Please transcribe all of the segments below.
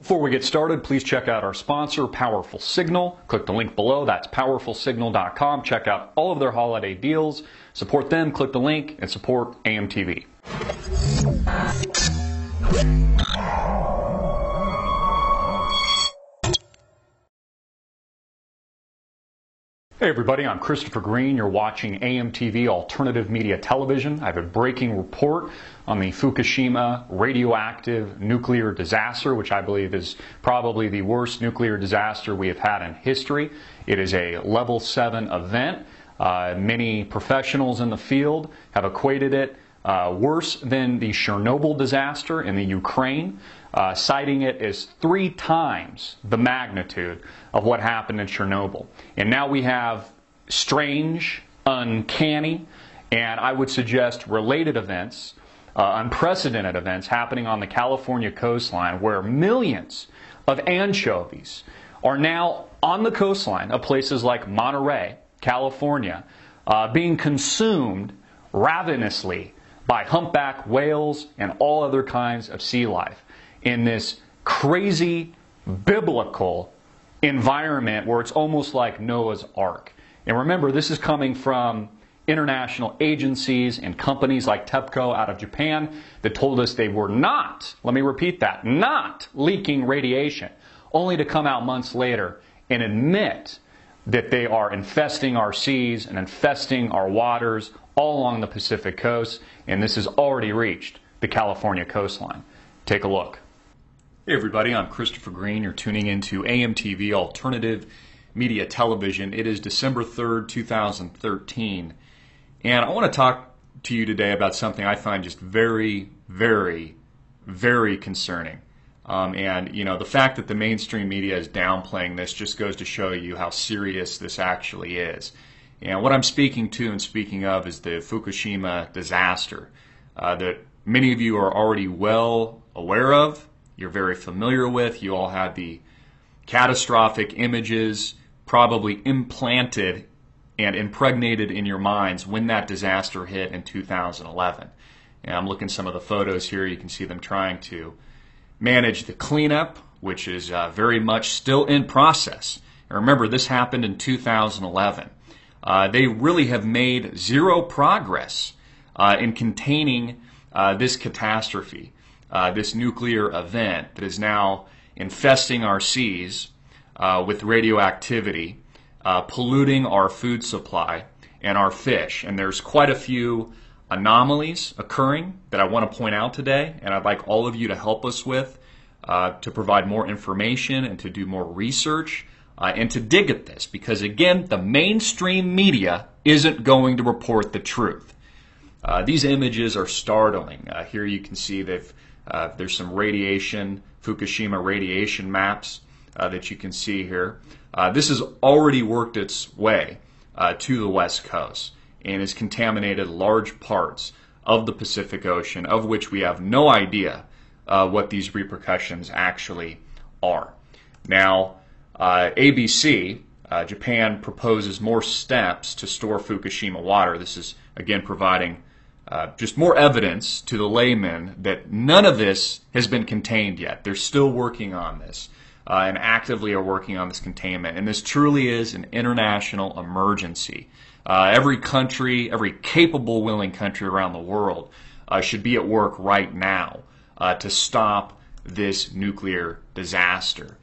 Before we get started, please check out our sponsor, Powerful Signal. Click the link below. That's powerfulsignal.com. Check out all of their holiday deals. Support them, click the link, and support AMTV. Hey everybody, I'm Christopher Green. You're watching AMTV Alternative Media Television. I have a breaking report on the Fukushima radioactive nuclear disaster, which I believe is probably the worst nuclear disaster we have had in history. It is a level 7 event. Many professionals in the field have equated it worse than the Chernobyl disaster in the Ukraine, citing it as 3 times the magnitude of what happened in Chernobyl. And now we have strange, uncanny, and I would suggest related events, unprecedented events happening on the California coastline, where millions of anchovies are now on the coastline of places like Monterey, California, being consumed ravenously by humpback whales and all other kinds of sea life in this crazy biblical environment where it's almost like Noah's Ark. And remember, this is coming from international agencies and companies like TEPCO out of Japan that told us they were not, let me repeat that, not leaking radiation, only to come out months later and admit that they are infesting our seas and infesting our waters all along the Pacific coast, and this has already reached the California coastline. Take a look. Hey everybody, I'm Christopher Green. You're tuning into AMTV Alternative Media Television. It is December 3rd, 2013, and I want to talk to you today about something I find just very, very, very concerning. And, you know, the fact that the mainstream media is downplaying this just goes to show you how serious this actually is. And what I'm speaking to and speaking of is the Fukushima disaster that many of you are already well aware of, you're very familiar with. You all had the catastrophic images probably implanted and impregnated in your minds when that disaster hit in 2011. And I'm looking at some of the photos here. You can see them trying to manage the cleanup, which is very much still in process. And remember, this happened in 2011. They really have made zero progress in containing this catastrophe, this nuclear event that is now infesting our seas with radioactivity, polluting our food supply and our fish. And there's quite a few anomalies occurring that I want to point out today, and I'd like all of you to help us with to provide more information and to do more research and to dig at this, because again, the mainstream media isn't going to report the truth. These images are startling. Here you can see that there's some radiation, Fukushima radiation maps that you can see here. This has already worked its way to the West Coast and has contaminated large parts of the Pacific Ocean, of which we have no idea what these repercussions actually are. Now, ABC, Japan proposes more steps to store Fukushima water. This is, again, providing just more evidence to the layman that none of this has been contained yet. They're still working on this and actively are working on this containment. And this truly is an international emergency. Every country, every capable, willing country around the world should be at work right now to stop this nuclear disaster,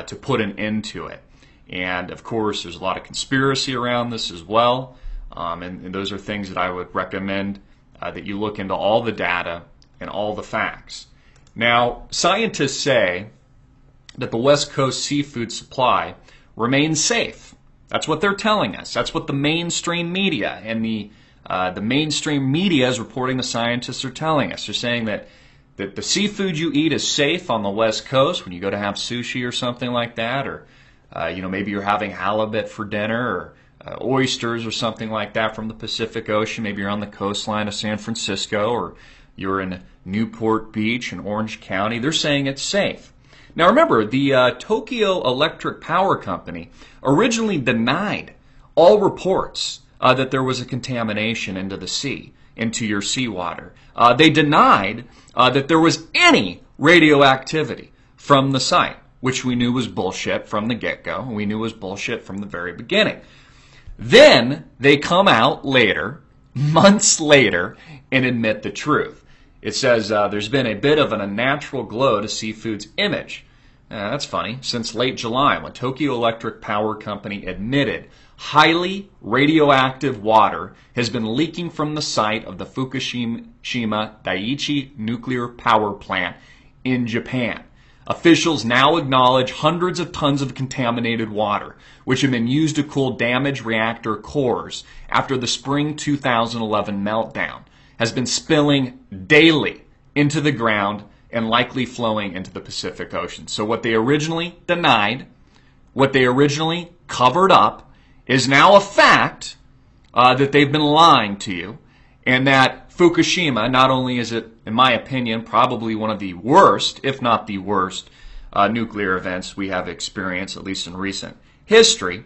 to put an end to it. And of course, there's a lot of conspiracy around this as well. And those are things that I would recommend that you look into all the data and all the facts. Now, scientists say that the West Coast seafood supply remains safe. That's what they're telling us. That's what the mainstream media and the mainstream media is reporting the scientists are telling us. They're saying that the seafood you eat is safe on the West Coast when you go to have sushi or something like that, or maybe you're having halibut for dinner, or oysters or something like that from the Pacific Ocean. Maybe you're on the coastline of San Francisco, or you're in Newport Beach in Orange County. They're saying it's safe. Now remember, the Tokyo Electric Power Company originally denied all reports that there was a contamination into the sea, into your seawater. They denied that there was any radioactivity from the site, which we knew was bullshit from the get-go, and we knew was bullshit from the very beginning. Then they come out later, months later, and admit the truth. It says there's been a bit of an unnatural glow to seafood's image. That's funny. Since late July, when Tokyo Electric Power Company admitted highly radioactive water has been leaking from the site of the Fukushima Daiichi nuclear power plant in Japan. Officials now acknowledge hundreds of tons of contaminated water, which have been used to cool damaged reactor cores after the spring 2011 meltdown, has been spilling daily into the ground and likely flowing into the Pacific Ocean. So what they originally denied, what they originally covered up, is now a fact that they've been lying to you, and that Fukushima, not only is it, in my opinion, probably one of the worst, if not the worst, nuclear events we have experienced, at least in recent history,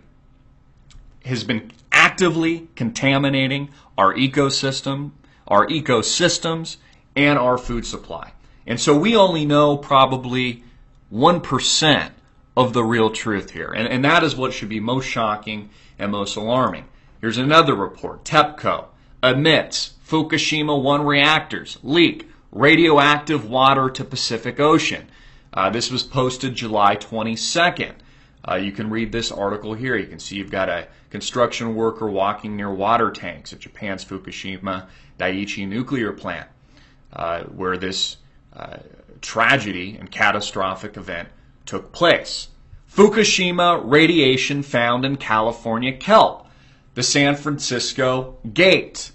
has been actively contaminating our ecosystem, our ecosystems, and our food supply. And so we only know probably 1% of the real truth here. And that is what should be most shocking and most alarming. Here's another report. TEPCO admits Fukushima 1 reactors leak radioactive water to Pacific Ocean. This was posted July 22nd. You can read this article here. You can see you've got a construction worker walking near water tanks at Japan's Fukushima Daiichi nuclear plant, where this tragedy and catastrophic event took place. Fukushima radiation found in California kelp. The San Francisco Gate.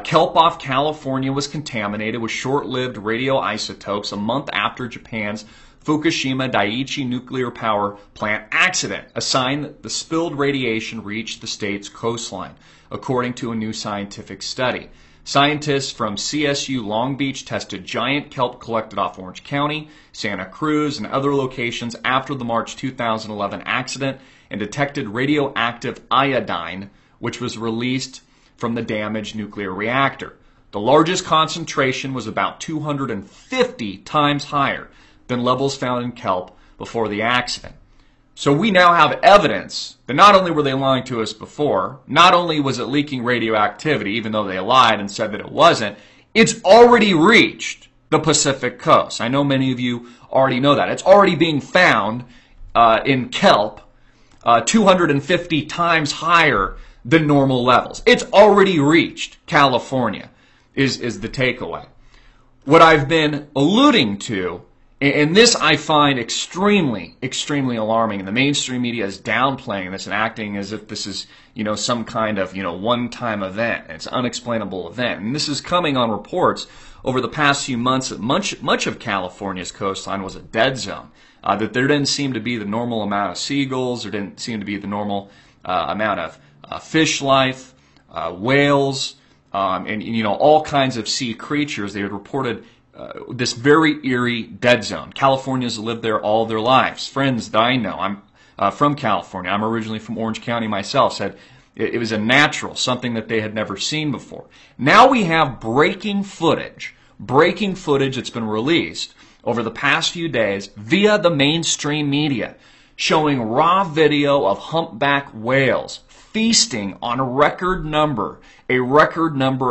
Kelp off California was contaminated with short-lived radioisotopes a month after Japan's Fukushima Daiichi nuclear power plant accident, a sign that the spilled radiation reached the state's coastline, according to a new scientific study. Scientists from CSU Long Beach tested giant kelp collected off Orange County, Santa Cruz, and other locations after the March 2011 accident and detected radioactive iodine, which was released from the damaged nuclear reactor. The largest concentration was about 250 times higher than levels found in kelp before the accident. So we now have evidence that not only were they lying to us before, not only was it leaking radioactivity, even though they lied and said that it wasn't, it's already reached the Pacific coast. I know many of you already know that. It's already being found in kelp 250 times higher than normal levels. It's already reached California, is the takeaway. What I've been alluding to, and this I find extremely, extremely alarming, and the mainstream media is downplaying this and acting as if this is, some kind of, one-time event. It's an unexplainable event. And this is coming on reports over the past few months that much of California's coastline was a dead zone, that there didn't seem to be the normal amount of seagulls, there didn't seem to be the normal amount of fish life, whales, and all kinds of sea creatures. They had reported this very eerie dead zone. Californians lived there all their lives. Friends that I know, I'm from California. I'm originally from Orange County myself. Said it was a natural, something that they had never seen before. Now we have breaking footage that's been released over the past few days via the mainstream media, showing raw video of humpback whales feasting on a record number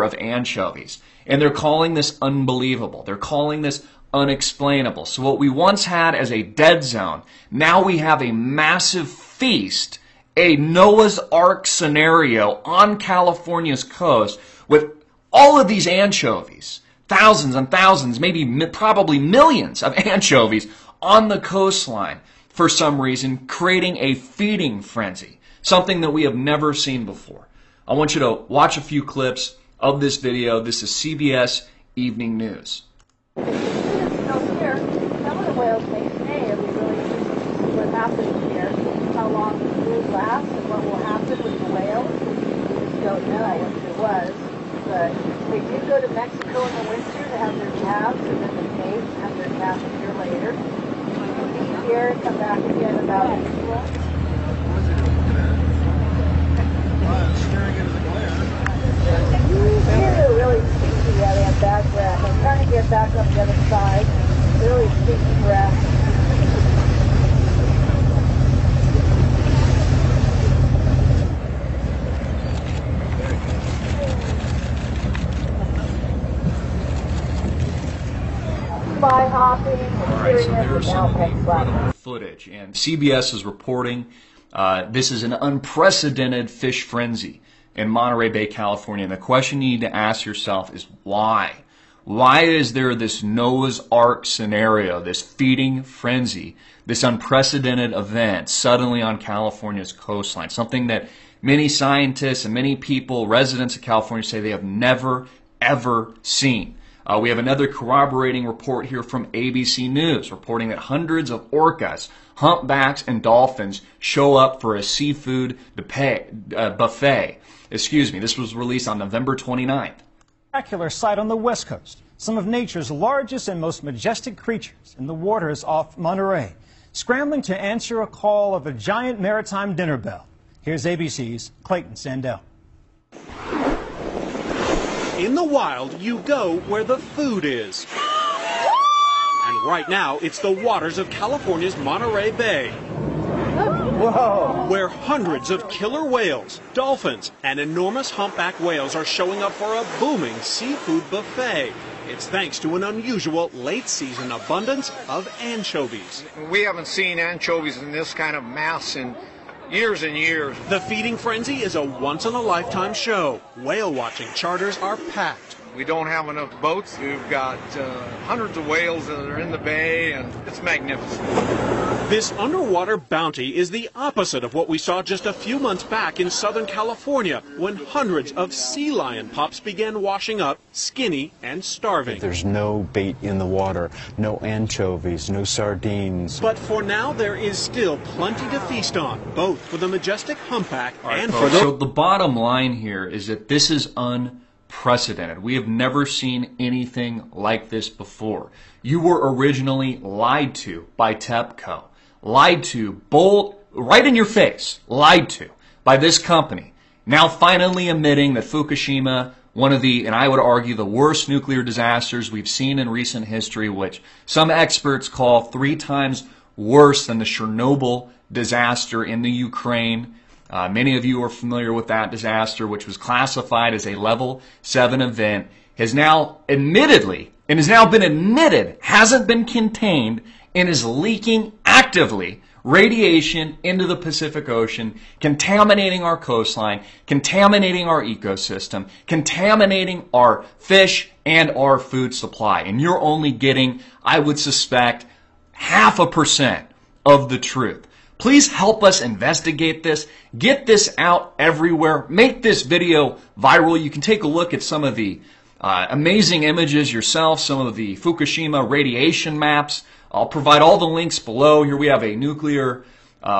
of anchovies. And they're calling this unbelievable. They're calling this unexplainable. So what we once had as a dead zone, now we have a massive feast, a Noah's Ark scenario on California's coast with all of these anchovies, thousands and thousands, probably millions of anchovies on the coastline for some reason, creating a feeding frenzy, something that we have never seen before. I want you to watch a few clips of this video. This is CBS Evening News. Here, some of the whales may stay, and we really just see what happens here, how long the food lasts, and what will happen with the whales. We just don't know if it was. But they do go to Mexico in the winter to have their calves, and then they mate and have their calves a year later. They'll leave here and come back again about April. They're really stinky, yeah, they have bad breath. I'm trying to get back on the other side. Really stinky breath. share some of the incredible footage. And CBS is reporting this is an unprecedented fish frenzy in Monterey Bay, California. And the question you need to ask yourself is why? Why is there this Noah's Ark scenario, this feeding frenzy, this unprecedented event suddenly on California's coastline? Something that many scientists and many people, residents of California, say they have never, ever seen. We have another corroborating report here from ABC News reporting that hundreds of orcas, humpbacks, and dolphins show up for a seafood buffet. This was released on November 29th. Spectacular sight on the West Coast. Some of nature's largest and most majestic creatures in the waters off Monterey, scrambling to answer a call of a giant maritime dinner bell. Here's ABC's Clayton Sandell. In the wild, you go where the food is. And right now, it's the waters of California's Monterey Bay. Whoa. Where hundreds of killer whales, dolphins, and enormous humpback whales are showing up for a booming seafood buffet. It's thanks to an unusual late-season abundance of anchovies. We haven't seen anchovies in this kind of mass in years and years. The feeding frenzy is a once-in-a-lifetime show. Whale-watching charters are packed. We don't have enough boats. We've got hundreds of whales that are in the bay, and it's magnificent. This underwater bounty is the opposite of what we saw just a few months back in Southern California, when hundreds of sea lion pups began washing up, skinny and starving. There's no bait in the water, no anchovies, no sardines. But for now, there is still plenty to feast on, both for the majestic humpback and for So the bottom line here is that this is unprecedented. We have never seen anything like this before. You were originally lied to by TEPCO. Lied to, right in your face, lied to by this company. Now finally admitting that Fukushima, one of the, and I would argue, the worst nuclear disasters we've seen in recent history, which some experts call 3 times worse than the Chernobyl disaster in the Ukraine. Many of you are familiar with that disaster, which was classified as a level 7 event, has now admittedly, and has now been admitted, hasn't been contained, and is leaking actively radiation into the Pacific Ocean, contaminating our coastline, contaminating our ecosystem, contaminating our fish and our food supply. And you're only getting, I would suspect, 0.5% of the truth. Please help us investigate this. Get this out everywhere. Make this video viral. You can take a look at some of the amazing images yourself, some of the Fukushima radiation maps. I'll provide all the links below. Here we have a nuclear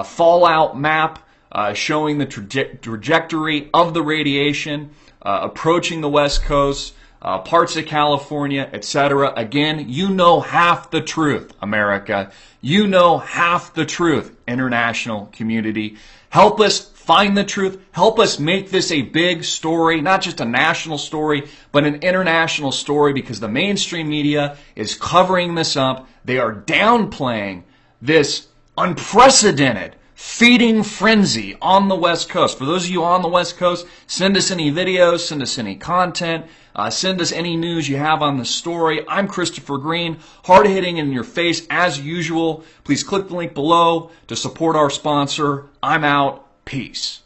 fallout map showing the trajectory of the radiation approaching the West Coast, parts of California, etc. Again, you know half the truth, America. You know half the truth, international community. Help us find the truth. Help us make this a big story, not just a national story, but an international story, because the mainstream media is covering this up. They are downplaying this unprecedented feeding frenzy on the West Coast. For those of you on the West Coast, send us any videos, send us any content, send us any news you have on the story. I'm Christopher Green, hard-hitting in your face as usual. Please click the link below to support our sponsor. I'm out. Peace.